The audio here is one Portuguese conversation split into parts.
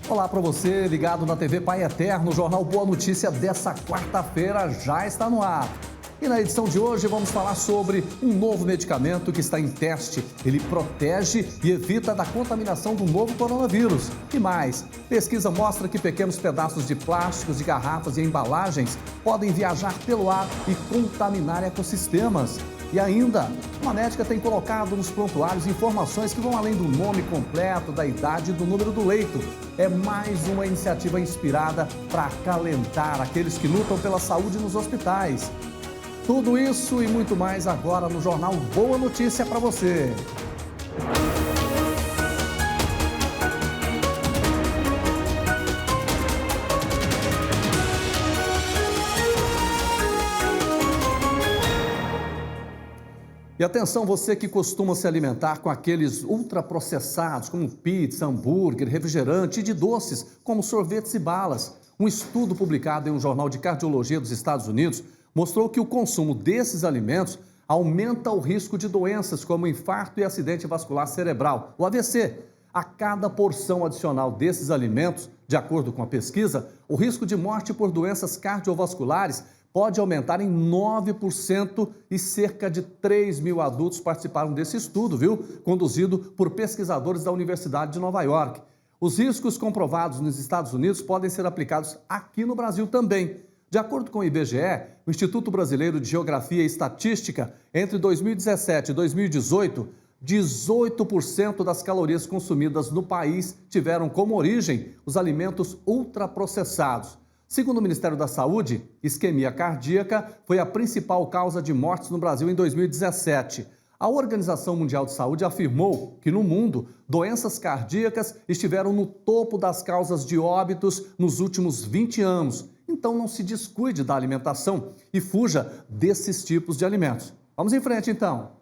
Olá para você, ligado na TV Pai Eterno, o Jornal Boa Notícia dessa quarta-feira já está no ar. E na edição de hoje vamos falar sobre um novo medicamento que está em teste. Ele protege e evita da contaminação do novo coronavírus. E mais, pesquisa mostra que pequenos pedaços de plásticos, de garrafas e embalagens podem viajar pelo ar e contaminar ecossistemas. E ainda, uma médica tem colocado nos prontuários informações que vão além do nome completo, da idade e do número do leito. É mais uma iniciativa inspirada para acalentar aqueles que lutam pela saúde nos hospitais. Tudo isso e muito mais agora no Jornal Boa Notícia para você. E atenção, você que costuma se alimentar com aqueles ultraprocessados, como pizza, hambúrguer, refrigerante e de doces, como sorvetes e balas. Um estudo publicado em um jornal de cardiologia dos Estados Unidos mostrou que o consumo desses alimentos aumenta o risco de doenças como infarto e acidente vascular cerebral, o AVC. A cada porção adicional desses alimentos, de acordo com a pesquisa, o risco de morte por doenças cardiovasculares pode aumentar em 9% e cerca de 3 mil adultos participaram desse estudo, conduzido por pesquisadores da Universidade de Nova York. Os riscos comprovados nos Estados Unidos podem ser aplicados aqui no Brasil também. De acordo com o IBGE, o Instituto Brasileiro de Geografia e Estatística, entre 2017 e 2018, 18% das calorias consumidas no país tiveram como origem os alimentos ultraprocessados. Segundo o Ministério da Saúde, isquemia cardíaca foi a principal causa de mortes no Brasil em 2017. A Organização Mundial de Saúde afirmou que no mundo, doenças cardíacas estiveram no topo das causas de óbitos nos últimos 20 anos. Então não se descuide da alimentação e fuja desses tipos de alimentos. Vamos em frente então.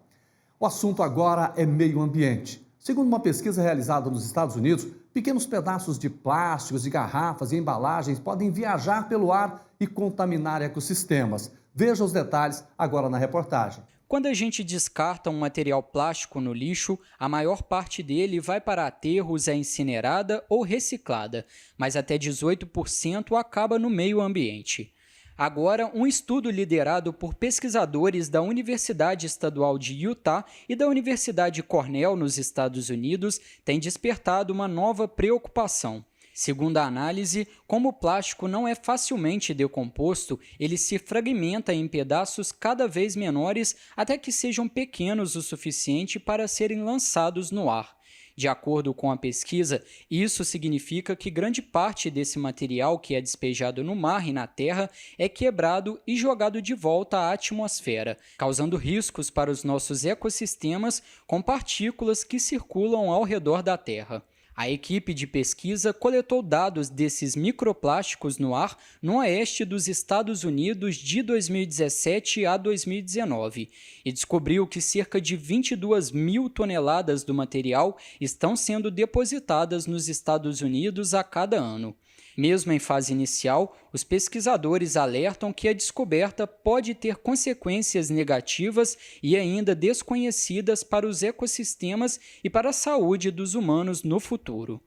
O assunto agora é meio ambiente. Segundo uma pesquisa realizada nos Estados Unidos, pequenos pedaços de plásticos, de garrafas e embalagens podem viajar pelo ar e contaminar ecossistemas. Veja os detalhes agora na reportagem. Quando a gente descarta um material plástico no lixo, a maior parte dele vai para aterros, é incinerada ou reciclada, mas até 18% acaba no meio ambiente. Agora, um estudo liderado por pesquisadores da Universidade Estadual de Utah e da Universidade Cornell, nos Estados Unidos, tem despertado uma nova preocupação. Segundo a análise, como o plástico não é facilmente decomposto, ele se fragmenta em pedaços cada vez menores até que sejam pequenos o suficiente para serem lançados no ar. De acordo com a pesquisa, isso significa que grande parte desse material que é despejado no mar e na terra é quebrado e jogado de volta à atmosfera, causando riscos para os nossos ecossistemas com partículas que circulam ao redor da Terra. A equipe de pesquisa coletou dados desses microplásticos no ar no oeste dos Estados Unidos de 2017 a 2019 e descobriu que cerca de 22 mil toneladas do material estão sendo depositadas nos Estados Unidos a cada ano. Mesmo em fase inicial, os pesquisadores alertam que a descoberta pode ter consequências negativas e ainda desconhecidas para os ecossistemas e para a saúde dos humanos no futuro.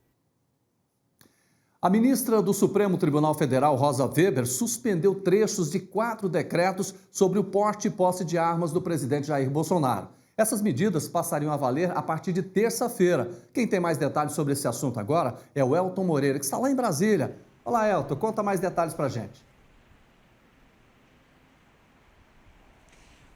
A ministra do Supremo Tribunal Federal, Rosa Weber, suspendeu trechos de 4 decretos sobre o porte e posse de armas do presidente Jair Bolsonaro. Essas medidas passariam a valer a partir de terça-feira. Quem tem mais detalhes sobre esse assunto agora é o Elton Moreira, que está lá em Brasília. Olá, Elton, conta mais detalhes para a gente.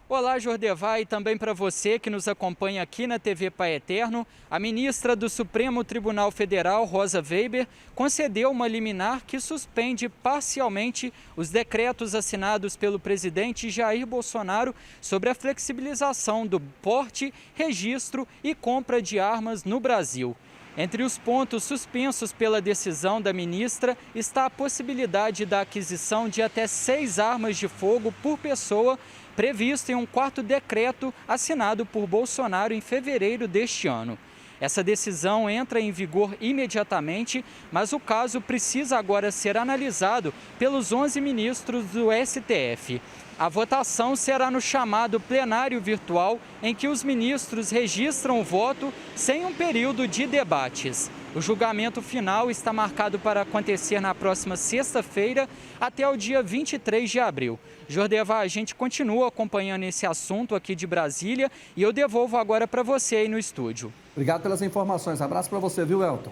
Olá, Jordevai, e também para você que nos acompanha aqui na TV Pai Eterno. A ministra do Supremo Tribunal Federal, Rosa Weber, concedeu uma liminar que suspende parcialmente os decretos assinados pelo presidente Jair Bolsonaro sobre a flexibilização do porte, registro e compra de armas no Brasil. Entre os pontos suspensos pela decisão da ministra está a possibilidade da aquisição de até 6 armas de fogo por pessoa, previsto em um 4º decreto assinado por Bolsonaro em fevereiro deste ano. Essa decisão entra em vigor imediatamente, mas o caso precisa agora ser analisado pelos 11 ministros do STF. A votação será no chamado plenário virtual, em que os ministros registram o voto sem um período de debates. O julgamento final está marcado para acontecer na próxima sexta-feira, até o dia 23 de abril. Jordeva, a gente continua acompanhando esse assunto aqui de Brasília e eu devolvo agora para você aí no estúdio. Obrigado pelas informações. Abraço para você, viu, Elton?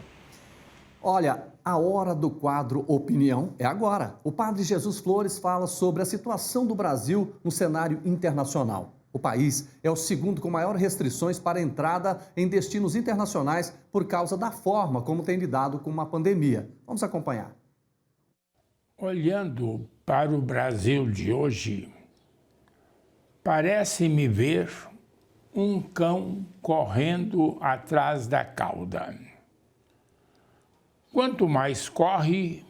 Olha, a hora do quadro Opinião é agora. O padre Jesus Flores fala sobre a situação do Brasil no cenário internacional. O país é o segundo com maior restrições para entrada em destinos internacionais por causa da forma como tem lidado com uma pandemia. Vamos acompanhar. Olhando para o Brasil de hoje, parece-me ver um cão correndo atrás da cauda. Quanto mais corre,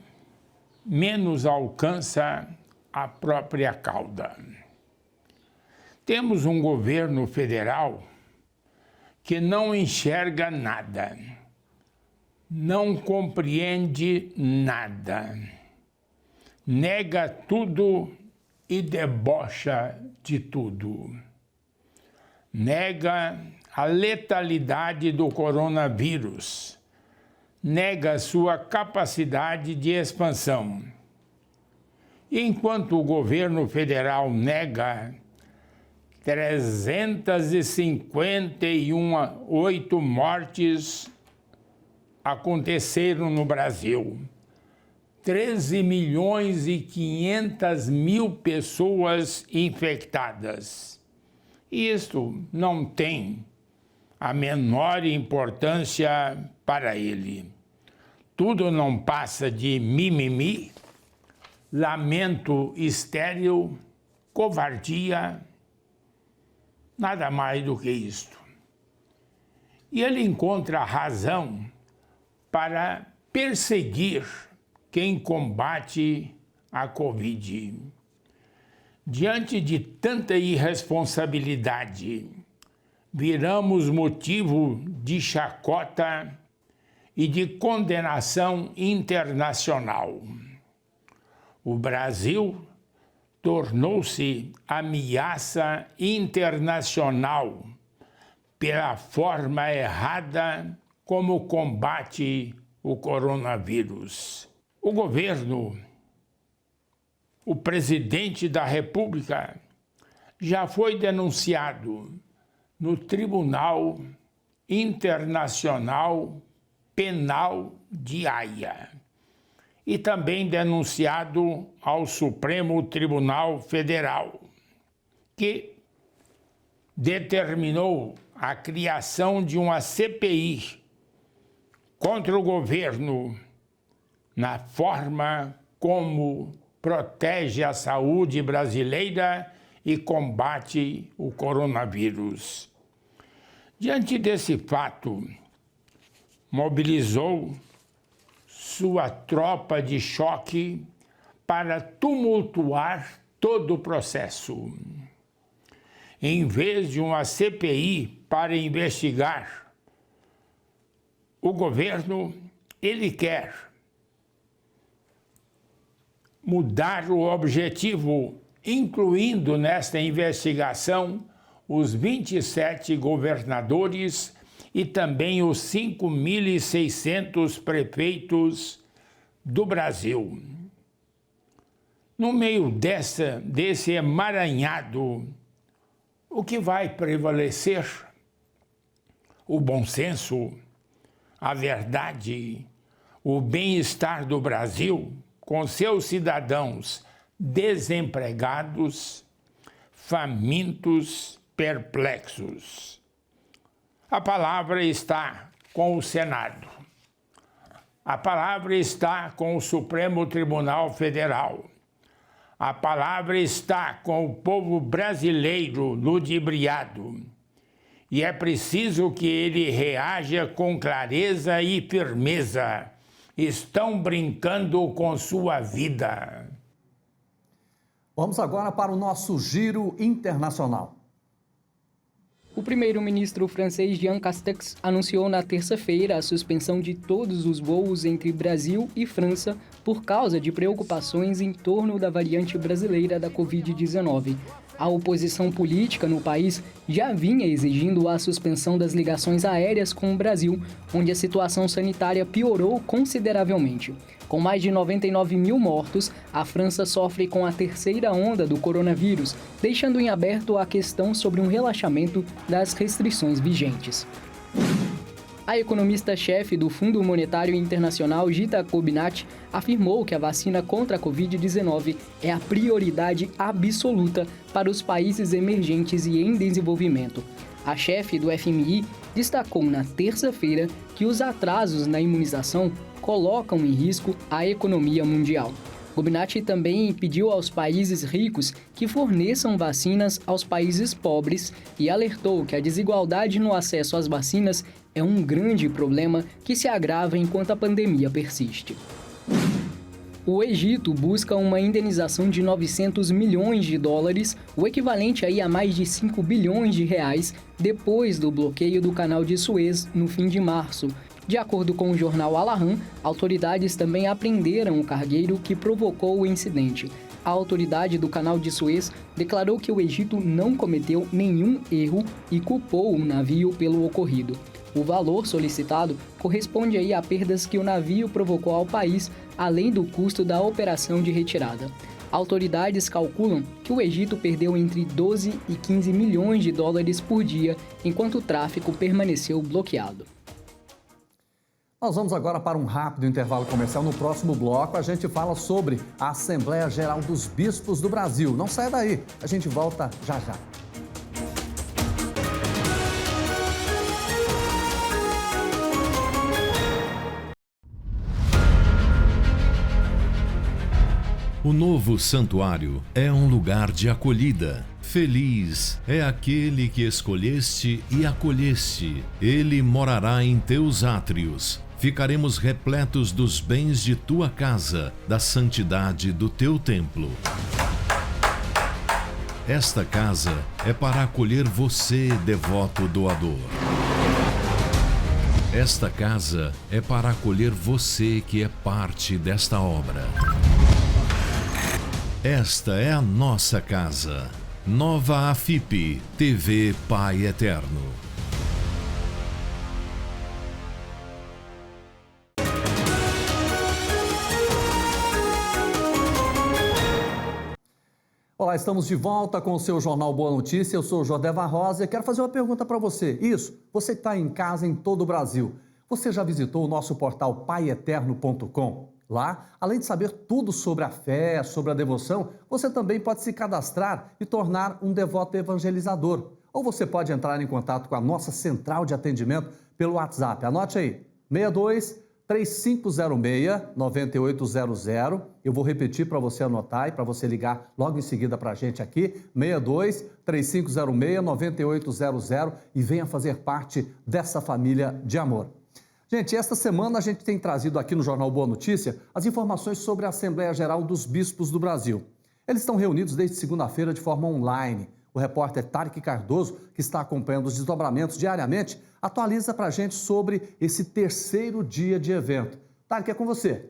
menos alcança a própria cauda. Temos um governo federal que não enxerga nada, não compreende nada, nega tudo e debocha de tudo. Nega a letalidade do coronavírus, nega sua capacidade de expansão. E enquanto o governo federal nega 358 mortes aconteceram no Brasil, 13 milhões e 500 mil pessoas infectadas. Isto não tem a menor importância para ele. Tudo não passa de mimimi, lamento estéril, covardia, nada mais do que isto. E ele encontra razão para perseguir quem combate a Covid. Diante de tanta irresponsabilidade, viramos motivo de chacota e de condenação internacional. O Brasil tornou-se ameaça internacional pela forma errada como combate o coronavírus. O governo, o presidente da República, já foi denunciado no Tribunal Internacional Penal de Haia e também denunciado ao Supremo Tribunal Federal, que determinou a criação de uma CPI contra o governo na forma como protege a saúde brasileira e combate o coronavírus. Diante desse fato, mobilizou sua tropa de choque para tumultuar todo o processo. Em vez de uma CPI para investigar o governo, ele quer mudar o objetivo, incluindo nesta investigação os 27 governadores e também os 5.600 prefeitos do Brasil. No meio desse emaranhado, o que vai prevalecer? O bom senso, a verdade, o bem-estar do Brasil, com seus cidadãos desempregados, famintos, perplexos. A palavra está com o Senado. A palavra está com o Supremo Tribunal Federal. A palavra está com o povo brasileiro ludibriado. E é preciso que ele reaja com clareza e firmeza. Estão brincando com sua vida. Vamos agora para o nosso giro internacional. O primeiro-ministro francês Jean Castex anunciou na terça-feira a suspensão de todos os voos entre Brasil e França por causa de preocupações em torno da variante brasileira da Covid-19. A oposição política no país já vinha exigindo a suspensão das ligações aéreas com o Brasil, onde a situação sanitária piorou consideravelmente. Com mais de 99 mil mortos, a França sofre com a terceira onda do coronavírus, deixando em aberto a questão sobre um relaxamento das restrições vigentes. A economista-chefe do Fundo Monetário Internacional, Gita Kobinat, afirmou que a vacina contra a Covid-19 é a prioridade absoluta para os países emergentes e em desenvolvimento. A chefe do FMI destacou na terça-feira que os atrasos na imunização colocam em risco a economia mundial. Kobinat também pediu aos países ricos que forneçam vacinas aos países pobres e alertou que a desigualdade no acesso às vacinas é um grande problema que se agrava enquanto a pandemia persiste. O Egito busca uma indenização de 900 milhões de dólares, o equivalente aí a mais de 5 bilhões de reais, depois do bloqueio do canal de Suez no fim de março. De acordo com o jornal Al-Ahram, autoridades também apreenderam o cargueiro que provocou o incidente. A autoridade do canal de Suez declarou que o Egito não cometeu nenhum erro e culpou o navio pelo ocorrido. O valor solicitado corresponde aí a perdas que o navio provocou ao país, além do custo da operação de retirada. Autoridades calculam que o Egito perdeu entre 12 e 15 milhões de dólares por dia, enquanto o tráfego permaneceu bloqueado. Nós vamos agora para um rápido intervalo comercial. No próximo bloco, a gente fala sobre a Assembleia Geral dos Bispos do Brasil. Não saia daí, a gente volta já já. O novo santuário é um lugar de acolhida. Feliz é aquele que escolheste e acolheste. Ele morará em teus átrios. Ficaremos repletos dos bens de tua casa, da santidade do teu templo. Esta casa é para acolher você, devoto doador. Esta casa é para acolher você que é parte desta obra. Esta é a nossa casa. Nova AFIP, TV Pai Eterno. Olá, estamos de volta com o seu Jornal Boa Notícia. Eu sou o Jordeva Rosa e quero fazer uma pergunta para você. Você que está em casa em todo o Brasil, você já visitou o nosso portal paieterno.com? Lá, além de saber tudo sobre a fé, sobre a devoção, você também pode se cadastrar e tornar um devoto evangelizador. Ou você pode entrar em contato com a nossa central de atendimento pelo WhatsApp. Anote aí, 62-3506-9800. Eu vou repetir para você anotar e para você ligar logo em seguida para a gente aqui, 62-3506-9800 e venha fazer parte dessa família de amor. Gente, esta semana a gente tem trazido aqui no Jornal Boa Notícia as informações sobre a Assembleia Geral dos Bispos do Brasil. Eles estão reunidos desde segunda-feira de forma online. O repórter Tarek Cardoso, que está acompanhando os desdobramentos diariamente, atualiza para a gente sobre esse terceiro dia de evento. Tarek, é com você.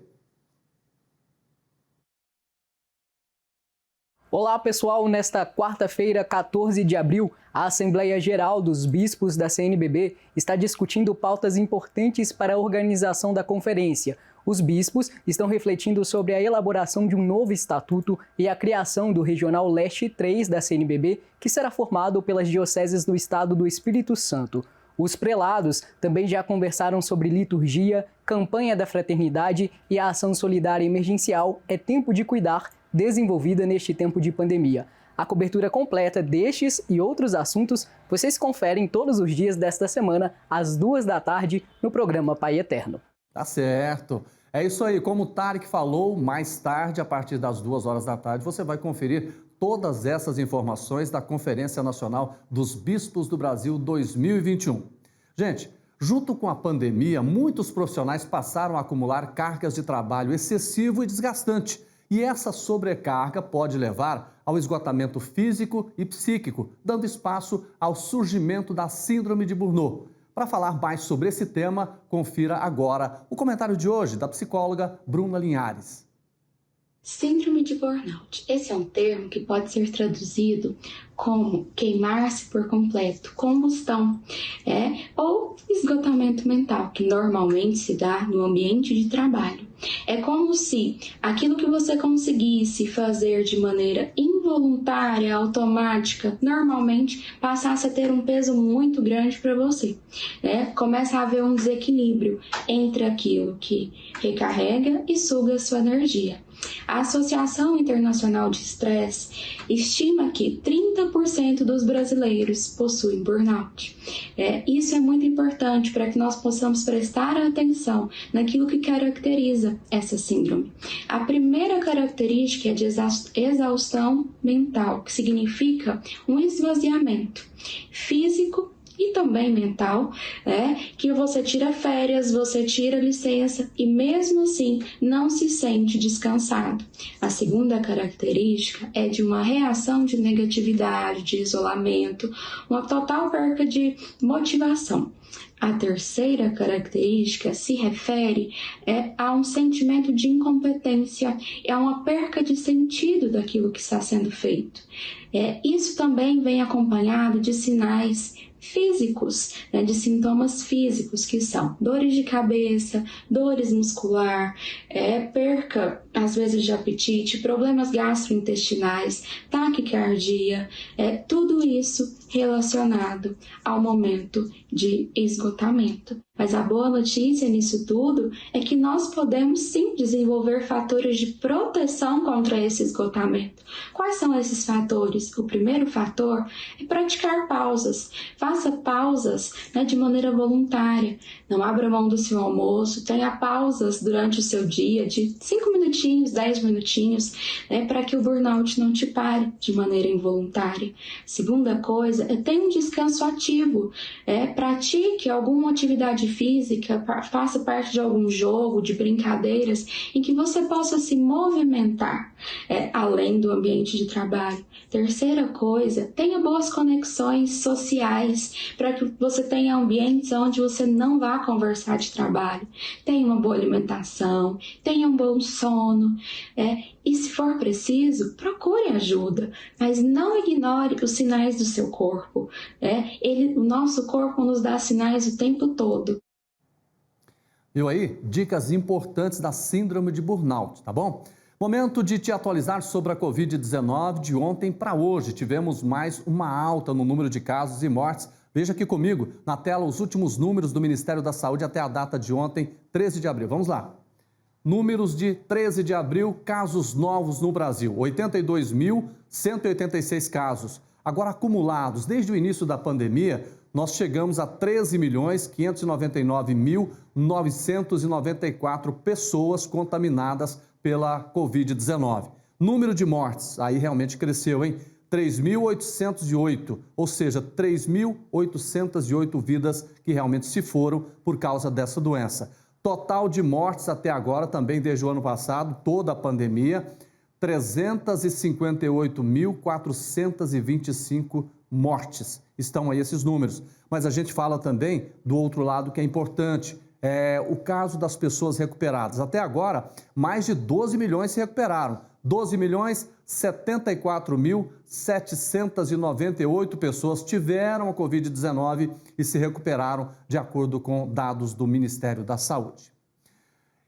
Olá pessoal, nesta quarta-feira, 14 de abril, a Assembleia Geral dos Bispos da CNBB está discutindo pautas importantes para a organização da conferência. Os bispos estão refletindo sobre a elaboração de um novo estatuto e a criação do Regional Leste 3 da CNBB, que será formado pelas dioceses do Estado do Espírito Santo. Os prelados também já conversaram sobre liturgia, campanha da fraternidade e a ação solidária emergencial É Tempo de Cuidar, desenvolvida neste tempo de pandemia. A cobertura completa destes e outros assuntos vocês conferem todos os dias desta semana, às 2 da tarde, no programa Pai Eterno. Tá certo. É isso aí, como o Tarek falou, mais tarde, a partir das 2 horas da tarde, você vai conferir todas essas informações da Conferência Nacional dos Bispos do Brasil 2021. Gente, junto com a pandemia, muitos profissionais passaram a acumular cargas de trabalho excessivo e desgastante. E essa sobrecarga pode levar ao esgotamento físico e psíquico, dando espaço ao surgimento da Síndrome de Burnout. Para falar mais sobre esse tema, confira agora o comentário de hoje da psicóloga Bruna Linhares. Síndrome de burnout. Esse é um termo que pode ser traduzido como queimar-se por completo, combustão, ou esgotamento mental, que normalmente se dá no ambiente de trabalho. É como se aquilo que você conseguisse fazer de maneira involuntária, automática, normalmente passasse a ter um peso muito grande para você. Começa a haver um desequilíbrio entre aquilo que recarrega e suga a sua energia. A Associação Internacional de Estresse estima que 30% dos brasileiros possuem burnout. Isso é muito importante para que nós possamos prestar atenção naquilo que caracteriza essa síndrome. A primeira característica é de exaustão mental, que significa um esvaziamento físico e também mental, que você tira férias, você tira licença e mesmo assim não se sente descansado. A segunda característica é de uma reação de negatividade, de isolamento, uma total perca de motivação. A terceira característica se refere a um sentimento de incompetência, a uma perca de sentido daquilo que está sendo feito. Isso também vem acompanhado de sinais físicos, de sintomas físicos, que são dores de cabeça, dores muscular, perca, às vezes, de apetite, problemas gastrointestinais, taquicardia, tudo isso relacionado ao momento de esgotamento. Mas a boa notícia nisso tudo é que nós podemos sim desenvolver fatores de proteção contra esse esgotamento. Quais são esses fatores? O primeiro fator é praticar pausas. Faça pausas de maneira voluntária. Não abra mão do seu almoço, tenha pausas durante o seu dia de 5 minutinhos, 10 minutinhos, para que o burnout não te pare de maneira involuntária. Segunda coisa é ter um descanso ativo. Pratique alguma atividade física, faça parte de algum jogo, de brincadeiras, em que você possa se movimentar, além do ambiente de trabalho. Terceira coisa, tenha boas conexões sociais, para que você tenha ambientes onde você não vá conversar de trabalho. Tenha uma boa alimentação, tenha um bom sono, e se for preciso, procure ajuda, mas não ignore os sinais do seu corpo. O nosso corpo nos dá sinais o tempo todo. Viu aí? Dicas importantes da síndrome de burnout, tá bom? Momento de te atualizar sobre a Covid-19. De ontem para hoje tivemos mais uma alta no número de casos e mortes. Veja aqui comigo, na tela, os últimos números do Ministério da Saúde até a data de ontem, 13 de abril. Vamos lá. Números de 13 de abril, casos novos no Brasil, 82.186 casos. Agora, acumulados desde o início da pandemia, nós chegamos a 13.599.994 pessoas contaminadas pela Covid-19. Número de mortes, aí realmente cresceu, hein? 3.808, ou seja, 3.808 vidas que realmente se foram por causa dessa doença. Total de mortes até agora, também desde o ano passado, toda a pandemia, 358.425 mortes. Estão aí esses números. Mas a gente fala também do outro lado que é importante, o caso das pessoas recuperadas. Até agora, mais de 12 milhões se recuperaram. 12.074.798 pessoas tiveram a Covid-19 e se recuperaram, de acordo com dados do Ministério da Saúde.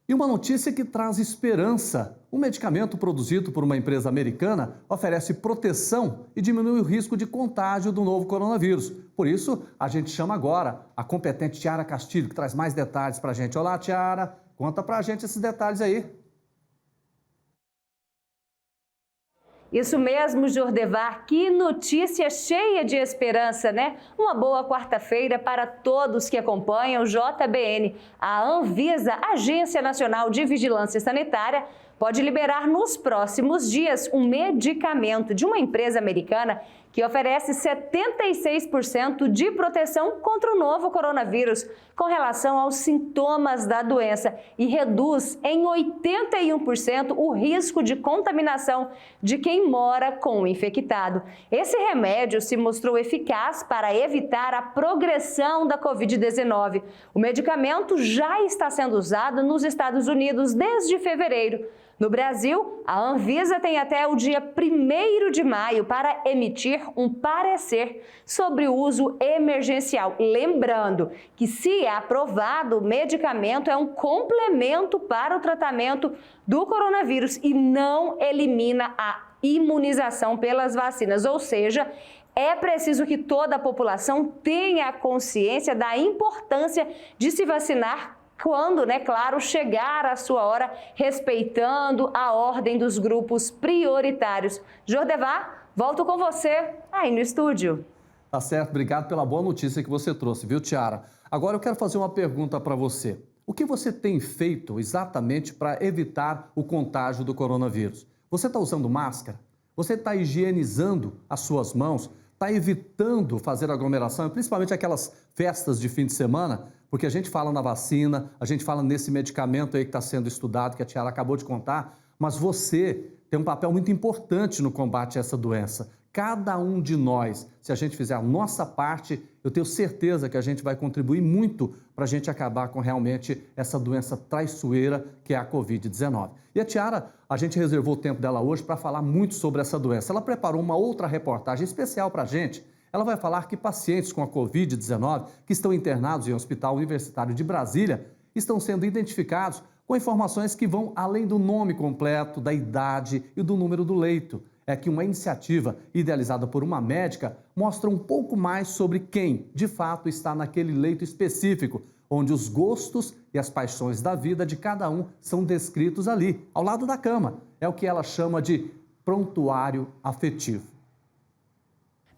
E uma notícia que traz esperança. Um medicamento produzido por uma empresa americana oferece proteção e diminui o risco de contágio do novo coronavírus. Por isso, a gente chama agora a competente Tiara Castilho, que traz mais detalhes para a gente. Olá, Tiara, conta para a gente esses detalhes aí. Isso mesmo, Jordevar, que notícia cheia de esperança, né? Uma boa quarta-feira para todos que acompanham o JBN. A Anvisa, Agência Nacional de Vigilância Sanitária, pode liberar nos próximos dias um medicamento de uma empresa americana que oferece 76% de proteção contra o novo coronavírus com relação aos sintomas da doença e reduz em 81% o risco de contaminação de quem mora com o infectado. Esse remédio se mostrou eficaz para evitar a progressão da Covid-19. O medicamento já está sendo usado nos Estados Unidos desde fevereiro. No Brasil, a Anvisa tem até o dia 1º de maio para emitir um parecer sobre o uso emergencial. Lembrando que, se aprovado, o medicamento é um complemento para o tratamento do coronavírus e não elimina a imunização pelas vacinas, ou seja, é preciso que toda a população tenha consciência da importância de se vacinar quando, claro, chegar a sua hora, respeitando a ordem dos grupos prioritários. Jordevar, volto com você aí no estúdio. Tá certo, obrigado pela boa notícia que você trouxe, viu, Tiara? Agora eu quero fazer uma pergunta para você. O que você tem feito exatamente para evitar o contágio do coronavírus? Você está usando máscara? Você está higienizando as suas mãos? Está evitando fazer aglomeração, principalmente aquelas festas de fim de semana? Porque a gente fala na vacina, a gente fala nesse medicamento aí que está sendo estudado, que a Tiara acabou de contar, mas você tem um papel muito importante no combate a essa doença. Cada um de nós, se a gente fizer a nossa parte, eu tenho certeza que a gente vai contribuir muito para a gente acabar com realmente essa doença traiçoeira que é a Covid-19. E a Tiara, a gente reservou o tempo dela hoje para falar muito sobre essa doença. Ela preparou uma outra reportagem especial para a gente. Ela vai falar que pacientes com a Covid-19 que estão internados em um hospital universitário de Brasília estão sendo identificados com informações que vão além do nome completo, da idade e do número do leito. É que uma iniciativa idealizada por uma médica mostra um pouco mais sobre quem, de fato, está naquele leito específico, onde os gostos e as paixões da vida de cada um são descritos ali, ao lado da cama. É o que ela chama de prontuário afetivo.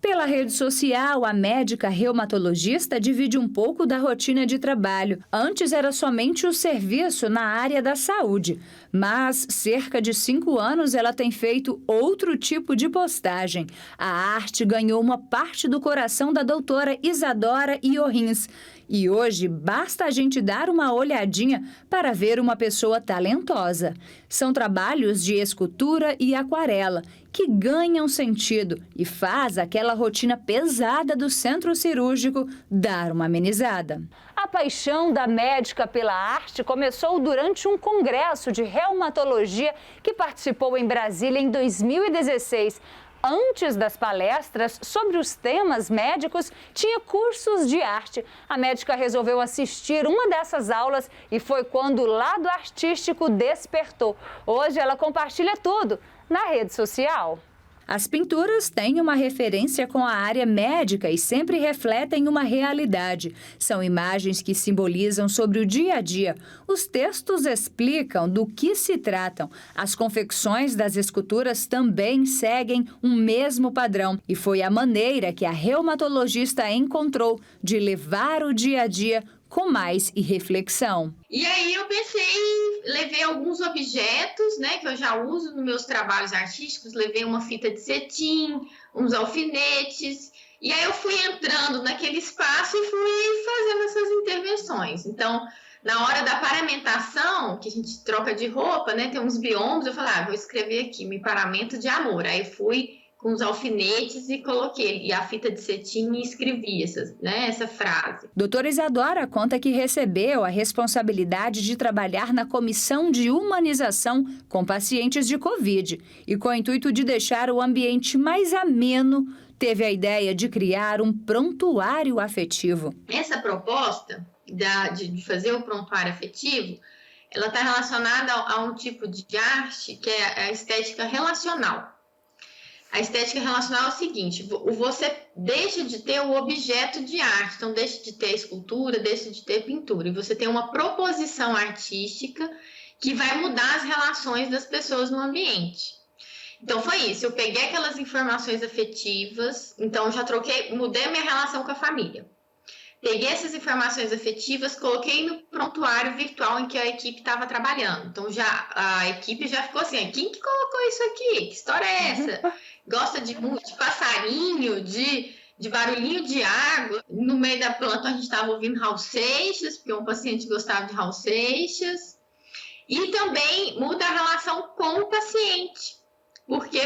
Pela rede social, a médica reumatologista divide um pouco da rotina de trabalho. Antes era somente o serviço na área da saúde, mas cerca de 5 anos ela tem feito outro tipo de postagem. A arte ganhou uma parte do coração da doutora Isadora Iorrins. E hoje basta a gente dar uma olhadinha para ver uma pessoa talentosa. São trabalhos de escultura e aquarela que ganham sentido e faz aquela rotina pesada do centro cirúrgico dar uma amenizada. A paixão da médica pela arte começou durante um congresso de reumatologia que participou em Brasília em 2016. Antes das palestras sobre os temas médicos, tinha cursos de arte. A médica resolveu assistir uma dessas aulas e foi quando o lado artístico despertou. Hoje ela compartilha tudo na rede social. As pinturas têm uma referência com a área médica e sempre refletem uma realidade. São imagens que simbolizam sobre o dia a dia. Os textos explicam do que se tratam. As confecções das esculturas também seguem um mesmo padrão. E foi a maneira que a reumatologista encontrou de levar o dia a dia com mais reflexão. E aí eu levei alguns objetos, que eu já uso nos meus trabalhos artísticos, levei uma fita de cetim, uns alfinetes, e aí eu fui entrando naquele espaço e fui fazendo essas intervenções. Então, na hora da paramentação, que a gente troca de roupa, tem uns biombos, eu falei, vou escrever aqui, me paramento de amor. Aí fui com os alfinetes e coloquei a fita de cetim e escrevi essa frase. Doutora Isadora conta que recebeu a responsabilidade de trabalhar na comissão de humanização com pacientes de Covid e, com o intuito de deixar o ambiente mais ameno, teve a ideia de criar um prontuário afetivo. Essa proposta de fazer o prontuário afetivo, ela está relacionada a um tipo de arte que é a estética relacional. A estética relacional é o seguinte, você deixa de ter o objeto de arte, então deixa de ter a escultura, deixa de ter pintura, e você tem uma proposição artística que vai mudar as relações das pessoas no ambiente. Então foi isso, eu peguei aquelas informações afetivas, então já mudei a minha relação com a família. peguei essas informações afetivas, coloquei no prontuário virtual em que a equipe estava trabalhando. Então, a equipe já ficou assim, quem que colocou isso aqui? Que história é essa? Gosta de passarinho, de barulhinho de água. No meio da planta, a gente estava ouvindo Raul Seixas, porque um paciente gostava de Raul Seixas. E também muda a relação com o paciente, porque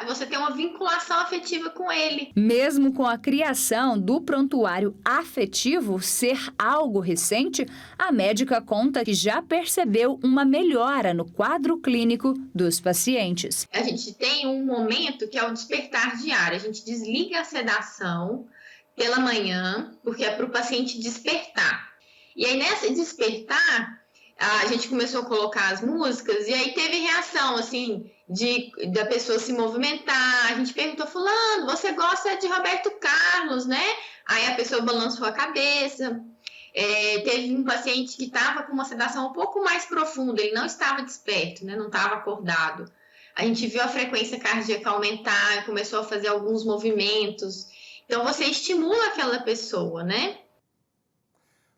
você tem uma vinculação afetiva com ele. Mesmo com a criação do prontuário afetivo ser algo recente, a médica conta que já percebeu uma melhora no quadro clínico dos pacientes. A gente tem um momento que é o despertar diário. A gente desliga a sedação pela manhã, porque é para o paciente despertar. E aí, nesse despertar, a gente começou a colocar as músicas e aí teve reação, assim, da pessoa se movimentar. A gente perguntou, fulano, você gosta de Roberto Carlos, né? Aí a pessoa balançou a cabeça. Teve um paciente que estava com uma sedação um pouco mais profunda, ele não estava desperto, né? Não estava acordado. A gente viu a frequência cardíaca aumentar, começou a fazer alguns movimentos. Então, você estimula aquela pessoa, né?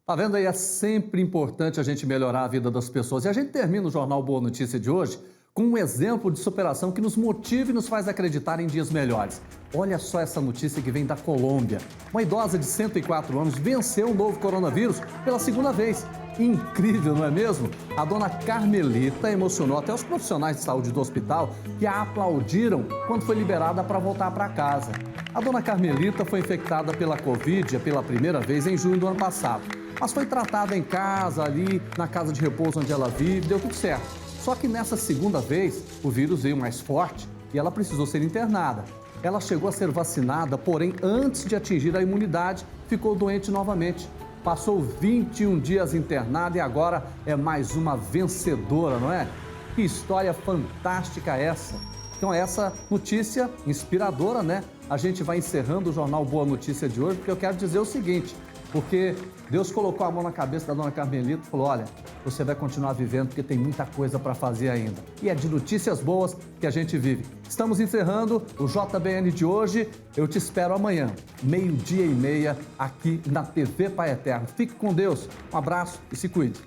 Tá vendo aí? É sempre importante a gente melhorar a vida das pessoas. E a gente termina o Jornal Boa Notícia de hoje com um exemplo de superação que nos motiva e nos faz acreditar em dias melhores. Olha só essa notícia que vem da Colômbia. Uma idosa de 104 anos venceu o novo coronavírus pela segunda vez. Incrível, não é mesmo? A dona Carmelita emocionou até os profissionais de saúde do hospital, que a aplaudiram quando foi liberada para voltar para casa. A dona Carmelita foi infectada pela Covid pela primeira vez em junho do ano passado, mas foi tratada em casa, ali na casa de repouso onde ela vive, deu tudo certo. Só que nessa segunda vez, o vírus veio mais forte e ela precisou ser internada. Ela chegou a ser vacinada, porém, antes de atingir a imunidade, ficou doente novamente. Passou 21 dias internada e agora é mais uma vencedora, não é? Que história fantástica essa! Então, essa notícia inspiradora, né? A gente vai encerrando o Jornal Boa Notícia de hoje, porque eu quero dizer o seguinte, porque Deus colocou a mão na cabeça da dona Carmelita e falou, olha, você vai continuar vivendo porque tem muita coisa para fazer ainda. E é de notícias boas que a gente vive. Estamos encerrando o JBN de hoje. Eu te espero amanhã, 12:30, aqui na TV Pai Eterno. Fique com Deus, um abraço e se cuide.